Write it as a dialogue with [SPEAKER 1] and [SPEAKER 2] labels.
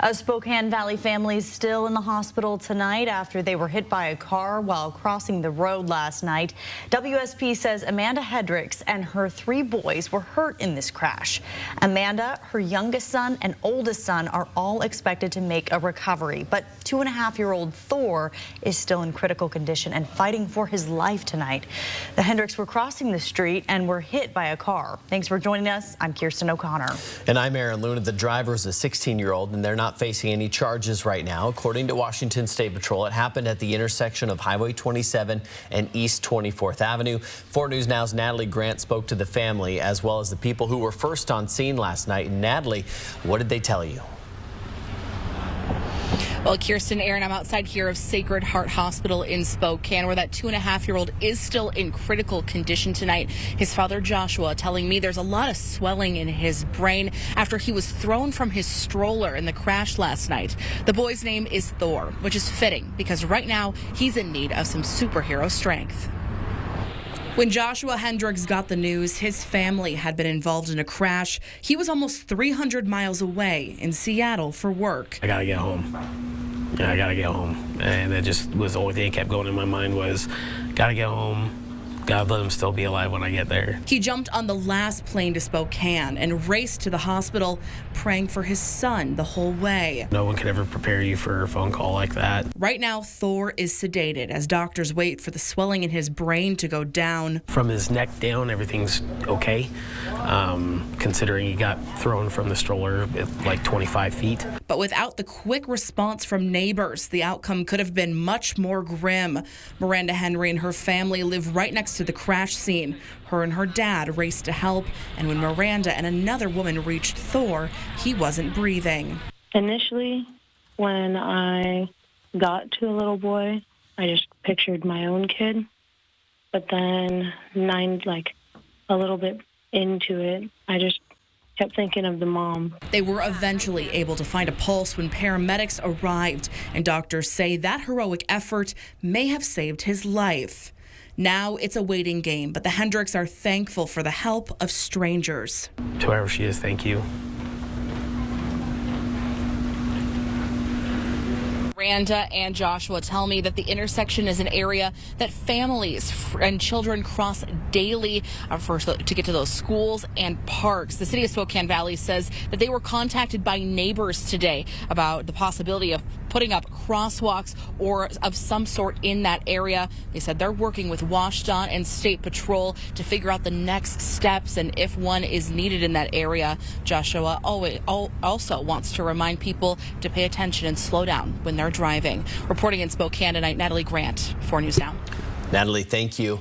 [SPEAKER 1] A Spokane Valley family is still in the hospital tonight after they were hit by a car while crossing the road last night. WSP says Amanda Hendricks and her 3 boys were hurt in this crash. Amanda, her youngest son, and oldest son are all expected to make a recovery, but 2.5-year-old Thor is still in critical condition and fighting for his life tonight. The Hendricks were crossing the street and were hit by a car. Thanks for joining us. I'm Kirsten O'Connor.
[SPEAKER 2] And I'm Aaron Luna. The driver is a 16-year-old, and they're not facing any charges right now. According to Washington State Patrol, it happened at the intersection of Highway 27 and East 24th Avenue. 4 News Now's Natalie Grant spoke to the family as well as the people who were first on scene last night. And Natalie, what did they tell you?
[SPEAKER 3] Well, Kirsten, Aaron, I'm outside here of Sacred Heart Hospital in Spokane, where that 2.5-year-old is still in critical condition tonight. His father, Joshua, telling me there's a lot of swelling in his brain after he was thrown from his stroller in the crash last night. The boy's name is Thor, which is fitting because right now he's in need of some superhero strength. When Joshua Hendricks got the news his family had been involved in a crash, he was almost 300 miles away in Seattle for work.
[SPEAKER 4] I gotta get home. Yeah, I gotta get home. And that just was the only thing that kept going in my mind was, gotta get home. God, let him still be alive when I get there.
[SPEAKER 3] He jumped on the last plane to Spokane and raced to the hospital, praying for his son the whole way.
[SPEAKER 4] No one could ever prepare you for a phone call like that.
[SPEAKER 3] Right now, Thor is sedated as doctors wait for the swelling in his brain to go down.
[SPEAKER 4] From his neck down, everything's okay, considering he got thrown from the stroller at like 25 feet.
[SPEAKER 3] But without the quick response from neighbors, the outcome could have been much more grim. Miranda Henry and her family live right next to the crash scene. Her and her dad raced to help, and when Miranda and another woman reached Thor, he wasn't breathing.
[SPEAKER 5] Initially, when I got to the little boy, I just pictured my own kid. But then, a little bit into it, I just kept thinking of the mom.
[SPEAKER 3] They were eventually able to find a pulse when paramedics arrived, and doctors say that heroic effort may have saved his life. Now it's a waiting game, but the Hendricks are thankful for the help of strangers.
[SPEAKER 4] To whoever she is, thank you.
[SPEAKER 3] Miranda and Joshua tell me that the intersection is an area that families and children cross daily to get to those schools and parks. The city of Spokane Valley says that they were contacted by neighbors today about the possibility of putting up crosswalks or of some sort in that area. They said they're working with WashDOT and State Patrol to figure out the next steps and if one is needed in that area. Joshua also wants to remind people to pay attention and slow down when they're driving. Reporting in Spokane tonight, Natalie Grant, 4 News Now.
[SPEAKER 2] Natalie, thank you.